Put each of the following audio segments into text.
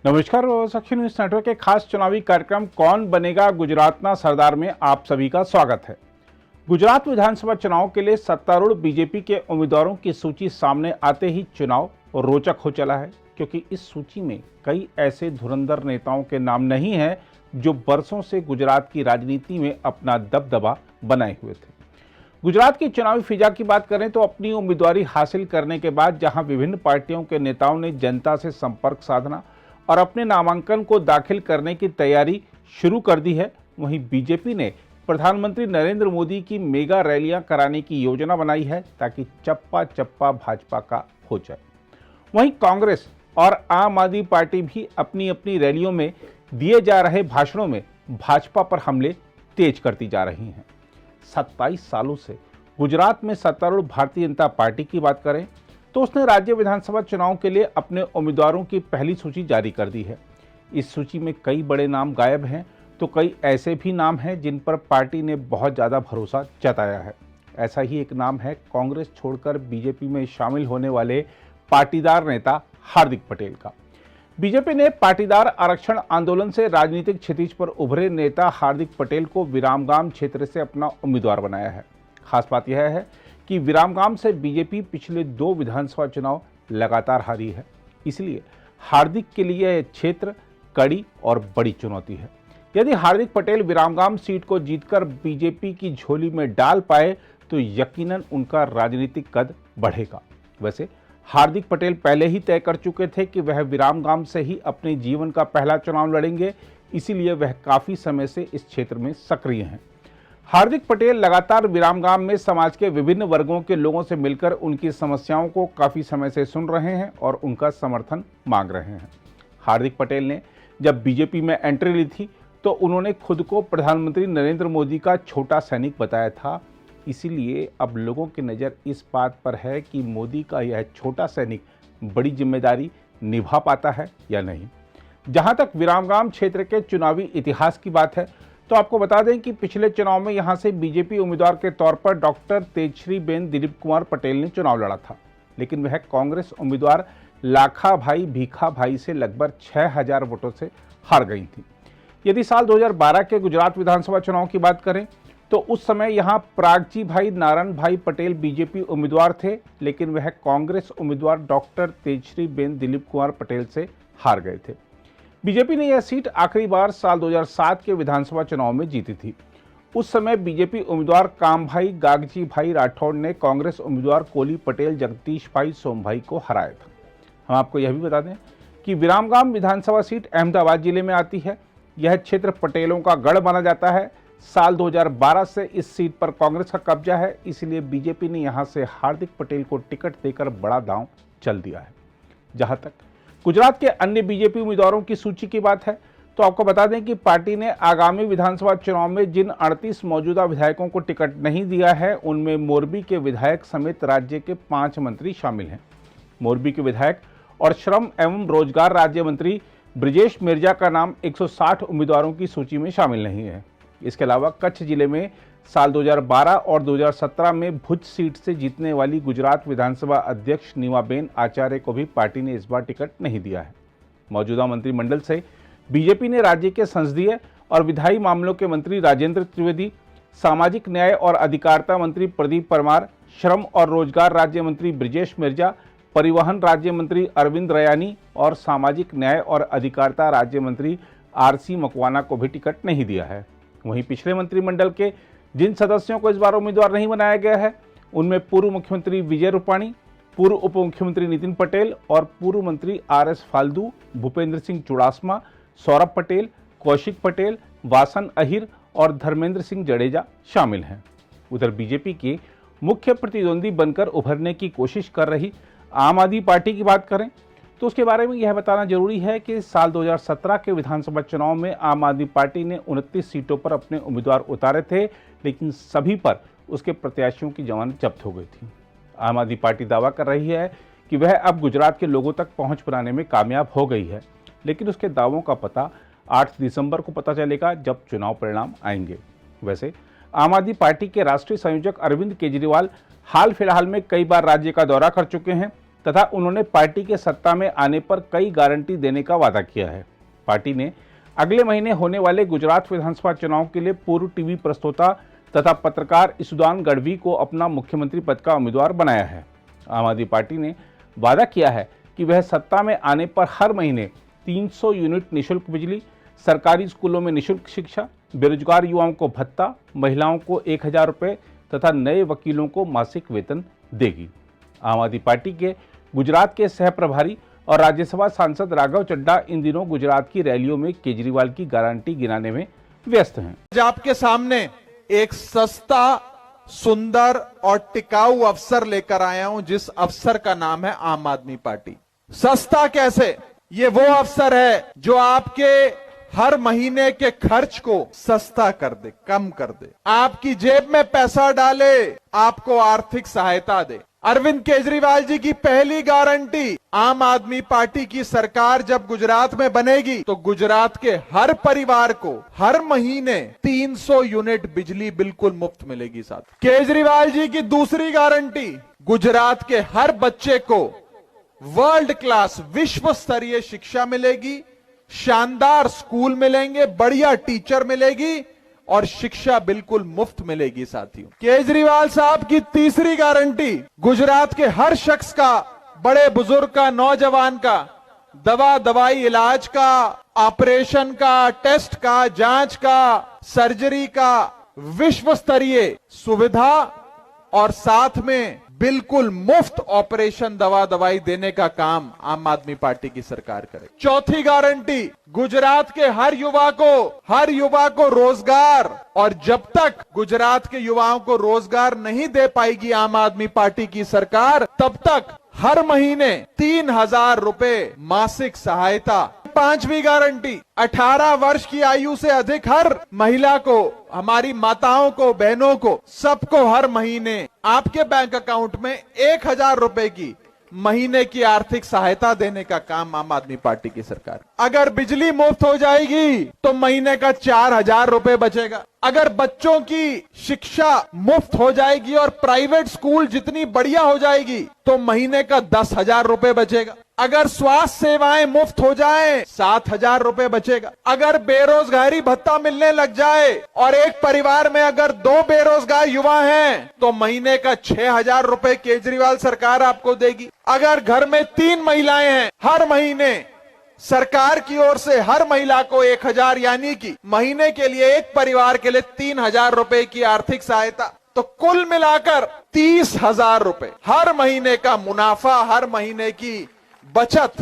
नमस्कार। साक्षी news network के खास चुनावी कार्यक्रम कौन बनेगा गुजरातना सरदार में आप सभी का स्वागत है। गुजरात विधानसभा चुनाव के लिए सत्तारूढ़ बीजेपी के उम्मीदवारों की सूची सामने आते ही चुनाव रोचक हो चला है, क्योंकि इस सूची में कई ऐसे धुरंधर नेताओं के नाम नहीं हैं जो बरसों से गुजरात की राजनीति में अपना दबदबा बनाए हुए थे। गुजरात की चुनावी फिजा की बात करें तो अपनी उम्मीदवारी हासिल करने के बाद जहां विभिन्न पार्टियों के नेताओं ने जनता से संपर्क साधना और अपने नामांकन को दाखिल करने की तैयारी शुरू कर दी है, वहीं बीजेपी ने प्रधानमंत्री नरेंद्र मोदी की मेगा रैलियां कराने की योजना बनाई है ताकि चप्पा चप्पा भाजपा का हो जाए। वहीं कांग्रेस और आम आदमी पार्टी भी अपनी अपनी रैलियों में दिए जा रहे भाषणों में भाजपा पर हमले तेज करती जा रही हैं। 27 सालों से गुजरात में सत्तारूढ़ भारतीय जनता पार्टी की बात करें तो उसने राज्य विधानसभा चुनाव के लिए अपने उम्मीदवारों की पहली सूची जारी कर दी है। इस सूची में कई बड़े नाम गायब हैं तो कई ऐसे भी नाम हैं जिन पर पार्टी ने बहुत ज़्यादा भरोसा जताया है। ऐसा ही एक नाम है कांग्रेस छोड़कर बीजेपी में शामिल होने वाले पाटीदार नेता हार्दिक पटेल का। बीजेपी ने पाटीदार आरक्षण आंदोलन से राजनीतिक क्षितिज पर उभरे नेता हार्दिक पटेल को विरामगाम क्षेत्र से अपना उम्मीदवार बनाया है। खास बात यह है कि विरामगाम से बीजेपी पिछले 2 विधानसभा चुनाव लगातार हारी है, इसलिए हार्दिक के लिए यह क्षेत्र कड़ी और बड़ी चुनौती है। यदि हार्दिक पटेल विरामगाम सीट को जीतकर बीजेपी की झोली में डाल पाए तो यकीनन उनका राजनीतिक कद बढ़ेगा। वैसे हार्दिक पटेल पहले ही तय कर चुके थे कि वह विरामगाम से ही अपने जीवन का पहला चुनाव लड़ेंगे, इसीलिए वह काफी समय से इस क्षेत्र में सक्रिय हैं। हार्दिक पटेल लगातार विरामगाम में समाज के विभिन्न वर्गों के लोगों से मिलकर उनकी समस्याओं को काफी समय से सुन रहे हैं और उनका समर्थन मांग रहे हैं। हार्दिक पटेल ने जब बीजेपी में एंट्री ली थी तो उन्होंने खुद को प्रधानमंत्री नरेंद्र मोदी का छोटा सैनिक बताया था, इसीलिए अब लोगों की नज़र इस बात पर है कि मोदी का यह छोटा सैनिक बड़ी जिम्मेदारी निभा पाता है या नहीं। जहां तक विरामगाम क्षेत्र के चुनावी इतिहास की बात है तो आपको बता दें कि पिछले चुनाव में यहां से बीजेपी उम्मीदवार के तौर पर डॉक्टर तेजश्री बेन दिलीप कुमार पटेल ने चुनाव लड़ा था, लेकिन वह कांग्रेस उम्मीदवार लाखा भाई भीखा भाई से लगभग 6000 वोटों से हार गई थी। यदि साल 2012 के गुजरात विधानसभा चुनाव की बात करें तो उस समय यहां प्रागजी भाई नारायण भाई पटेल बीजेपी उम्मीदवार थे, लेकिन वह कांग्रेस उम्मीदवार डॉक्टर तेजश्री बेन दिलीप कुमार पटेल से हार गए थे। बीजेपी ने यह सीट आखिरी बार साल 2007 के विधानसभा चुनाव में जीती थी। उस समय बीजेपी उम्मीदवार कामभाई गागजी भाई राठौड़ ने कांग्रेस उम्मीदवार कोली पटेल जगदीश भाई सोमभाई को हराया था। हम आपको यह भी बता दें कि विरामगाम विधानसभा सीट अहमदाबाद जिले में आती है। यह क्षेत्र पटेलों का गढ़ माना जाता है। साल 2012 से इस सीट पर कांग्रेस का कब्जा है, इसलिए बीजेपी ने यहां से हार्दिक पटेल को टिकट देकर बड़ा दांव चल दिया है। जहां तक गुजरात के अन्य बीजेपी उम्मीदवारों की सूची की बात है तो आपको बता दें कि पार्टी ने आगामी विधानसभा चुनाव में जिन 38 मौजूदा विधायकों को टिकट नहीं दिया है उनमें मोरबी के विधायक समेत राज्य के 5 मंत्री शामिल हैं। मोरबी के विधायक और श्रम एवं रोजगार राज्य मंत्री ब्रिजेश मिर्जा का नाम 160 उम्मीदवारों की सूची में शामिल नहीं है। इसके अलावा कच्छ जिले में साल 2012 और 2017 में भुज सीट से जीतने वाली गुजरात विधानसभा अध्यक्ष नीमाबेन आचार्य को भी पार्टी ने इस बार टिकट नहीं दिया है। मौजूदा मंत्रिमंडल से बीजेपी ने राज्य के संसदीय और विधायी मामलों के मंत्री राजेंद्र त्रिवेदी, सामाजिक न्याय और अधिकारिता मंत्री प्रदीप परमार, श्रम और रोजगार राज्य मंत्री ब्रिजेश मिर्जा, परिवहन राज्य मंत्री अरविंद रयानी और सामाजिक न्याय और अधिकारिता राज्य मंत्री आरसी मकवाना को भी टिकट नहीं दिया है। वहीं पिछले मंत्रिमंडल के जिन सदस्यों को इस बार उम्मीदवार नहीं बनाया गया है उनमें पूर्व मुख्यमंत्री विजय रूपाणी, पूर्व उप मुख्यमंत्री नितिन पटेल और पूर्व मंत्री आरएस फाल्दू, भूपेंद्र सिंह चुड़ासमा, सौरभ पटेल, कौशिक पटेल, वासन अहिर और धर्मेंद्र सिंह जडेजा शामिल हैं। उधर बीजेपी के मुख्य प्रतिद्वंदी बनकर उभरने की कोशिश कर रही आम आदमी पार्टी की बात करें तो उसके बारे में यह बताना जरूरी है कि साल 2017 के विधानसभा चुनाव में आम आदमी पार्टी ने 29 सीटों पर अपने उम्मीदवार उतारे थे, लेकिन सभी पर उसके प्रत्याशियों की जमानत जब्त हो गई थी। आम आदमी पार्टी दावा कर रही है कि वह अब गुजरात के लोगों तक पहुंच बनाने में कामयाब हो गई है, लेकिन उसके दावों का पता 8 दिसंबर को पता चलेगा जब चुनाव परिणाम आएंगे। वैसे आम आदमी पार्टी के राष्ट्रीय संयोजक अरविंद केजरीवाल हाल फिलहाल में कई बार राज्य का दौरा कर चुके हैं। तथा उन्होंने पार्टी के सत्ता में आने पर कई गारंटी देने का वादा किया है। पार्टी ने अगले महीने होने वाले गुजरात विधानसभा चुनाव के लिए पूर्व टीवी प्रस्तोता तथा पत्रकार ईसुदान गढ़वी को अपना मुख्यमंत्री पद का उम्मीदवार बनाया है। आम आदमी पार्टी ने वादा किया है कि वह सत्ता में आने पर हर महीने 300 यूनिट निःशुल्क बिजली, सरकारी स्कूलों में निःशुल्क शिक्षा, बेरोजगार युवाओं को भत्ता, महिलाओं को 1000 रुपये तथा नए वकीलों को मासिक वेतन देगी। आम आदमी पार्टी के गुजरात के सह प्रभारी और राज्यसभा सांसद राघव चड्ढा इन दिनों गुजरात की रैलियों में केजरीवाल की गारंटी गिनाने में व्यस्त हैं। आपके सामने एक सस्ता, सुंदर और टिकाऊ अवसर लेकर आया हूं, जिस अवसर का नाम है आम आदमी पार्टी। सस्ता कैसे? ये वो अवसर है जो आपके हर महीने के खर्च को सस्ता कर दे, कम कर दे, आपकी जेब में पैसा डाले, आपको आर्थिक सहायता दे। अरविंद केजरीवाल जी की पहली गारंटी, आम आदमी पार्टी की सरकार जब गुजरात में बनेगी तो गुजरात के हर परिवार को हर महीने 300 यूनिट बिजली बिल्कुल मुफ्त मिलेगी। साथ केजरीवाल जी की दूसरी गारंटी, गुजरात के हर बच्चे को वर्ल्ड क्लास, विश्व स्तरीय शिक्षा मिलेगी, शानदार स्कूल मिलेंगे, बढ़िया टीचर मिलेगी और शिक्षा बिल्कुल मुफ्त मिलेगी। साथियों, केजरीवाल साहब की तीसरी गारंटी, गुजरात के हर शख्स का, बड़े बुजुर्ग का, नौजवान का दवाई, इलाज का, ऑपरेशन का, टेस्ट का, जांच का, सर्जरी का विश्व स्तरीय सुविधा और साथ में बिल्कुल मुफ्त ऑपरेशन, दवाई देने का काम आम आदमी पार्टी की सरकार करे। चौथी गारंटी, गुजरात के हर युवा को रोजगार, और जब तक गुजरात के युवाओं को रोजगार नहीं दे पाएगी आम आदमी पार्टी की सरकार, तब तक हर महीने 3000 रुपए मासिक सहायता। पांचवी गारंटी, 18 वर्ष की आयु से अधिक हर महिला को, हमारी माताओं को, बहनों को, सबको हर महीने आपके बैंक अकाउंट में 1000 रुपए की महीने की आर्थिक सहायता देने का काम आम आदमी पार्टी की सरकार। अगर बिजली मुफ्त हो जाएगी तो महीने का 4000 रुपए बचेगा। अगर बच्चों की शिक्षा मुफ्त हो जाएगी और प्राइवेट स्कूल जितनी बढ़िया हो जाएगी तो महीने का 10,000 रुपए बचेगा। अगर स्वास्थ्य सेवाएं मुफ्त हो जाएं, 7,000 रुपए बचेगा। अगर बेरोजगारी भत्ता मिलने लग जाए और एक परिवार में अगर 2 बेरोजगार युवा हैं तो महीने का 6,000 रुपए केजरीवाल सरकार आपको देगी। अगर घर में 3 महिलाएं हैं, हर महीने सरकार की ओर से हर महिला को 1000, यानी कि महीने के लिए एक परिवार के लिए 3000 रुपए की आर्थिक सहायता, तो कुल मिलाकर 30,000 रुपए हर महीने का मुनाफा, हर महीने की बचत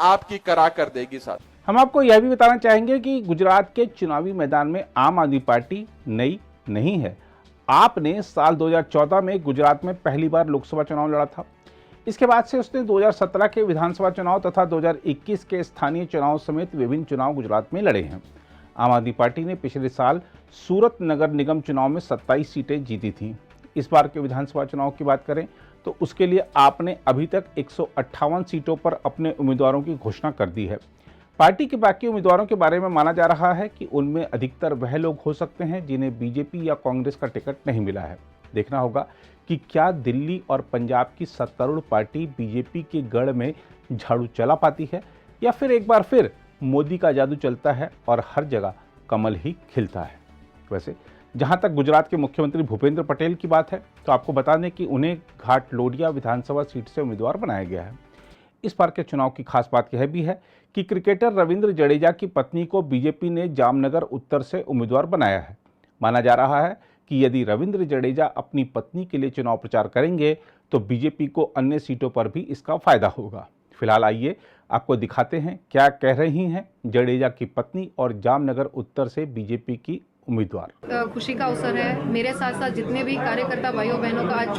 आपकी करा कर देगी। साथ हम आपको यह भी बताना चाहेंगे कि गुजरात के चुनावी मैदान में आम आदमी पार्टी नई नहीं है। आपने साल 2014 में गुजरात में पहली बार लोकसभा चुनाव लड़ा था। इसके बाद से उसने 2017 के विधानसभा चुनाव तथा 2021 के स्थानीय चुनाव समेत विभिन्न चुनाव गुजरात में लड़े हैं। आम आदमी पार्टी ने पिछले साल सूरत नगर निगम चुनाव में 27 सीटें जीती थीं। इस बार के विधानसभा चुनाव की बात करें तो उसके लिए आपने अभी तक 158 सीटों पर अपने उम्मीदवारों की घोषणा कर दी है। पार्टी के बाकी उम्मीदवारों के बारे में माना जा रहा है कि उनमें अधिकतर वह लोग हो सकते हैं जिन्हें बीजेपी या कांग्रेस का टिकट नहीं मिला है। देखना होगा कि क्या दिल्ली और पंजाब की सत्तारूढ़ पार्टी बीजेपी के गढ़ में झाड़ू चला पाती है या फिर एक बार फिर मोदी का जादू चलता है और हर जगह कमल ही खिलता है। वैसे जहां तक गुजरात के मुख्यमंत्री भूपेंद्र पटेल की बात है तो आपको बता दें कि उन्हें घाटलोडिया विधानसभा सीट से उम्मीदवार बनाया गया है। इस बार के चुनाव की खास बात यह भी है कि क्रिकेटर रविंद्र जडेजा की पत्नी को बीजेपी ने जामनगर उत्तर से उम्मीदवार बनाया है। माना जा रहा है कि यदि रविंद्र जडेजा अपनी पत्नी के लिए चुनाव प्रचार करेंगे तो बीजेपी को अन्य सीटों पर भी इसका फायदा होगा। फिलहाल आइए आपको दिखाते हैं क्या कह रही हैं जडेजा की पत्नी और जामनगर उत्तर से बीजेपी की उम्मीदवार। खुशी का अवसर है। मेरे साथ साथ जितने भी कार्यकर्ता भाइयों बहनों का आज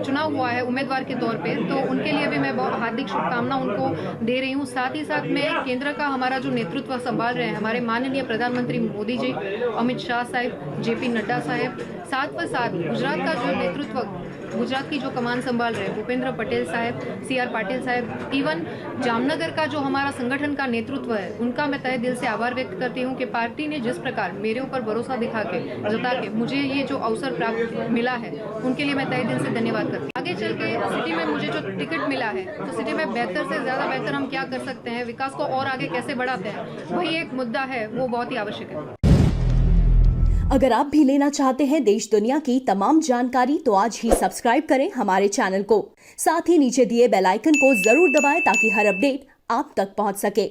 चुनाव हुआ है उम्मीदवार के तौर पे, तो उनके लिए भी मैं बहुत हार्दिक शुभकामना उनको दे रही हूँ। साथ ही साथ में केंद्र का हमारा जो नेतृत्व संभाल रहे हैं हमारे माननीय प्रधानमंत्री मोदी जी, अमित शाह साहब, JP नड्डा साहब, साथ गुजरात का जो नेतृत्व गुजरात की जो कमान संभाल रहे भूपेंद्र पटेल साहब, CR पाटिल साहब, इवन जामनगर का जो हमारा संगठन का नेतृत्व है, उनका मैं तहे दिल से आभार व्यक्त करती हूँ कि पार्टी ने जिस प्रकार मेरे ऊपर भरोसा जता के मुझे ये जो अवसर प्राप्त मिला है, उनके लिए मैं तहे दिल से धन्यवाद करती हूँ। आगे चल के सिटी में मुझे जो टिकट मिला है, तो सिटी में बेहतर से ज़्यादा बेहतर हम क्या कर सकते हैं, विकास को और आगे कैसे बढ़ाते हैं, वही एक मुद्दा है, वो बहुत ही आवश्यक है। अगर आप भी लेना चाहते हैं देश दुनिया की तमाम जानकारी तो आज ही सब्सक्राइब करें हमारे चैनल को। साथ ही नीचे दिए बेल आइकन को जरूर दबाएं ताकि हर अपडेट आप तक पहुंच सके।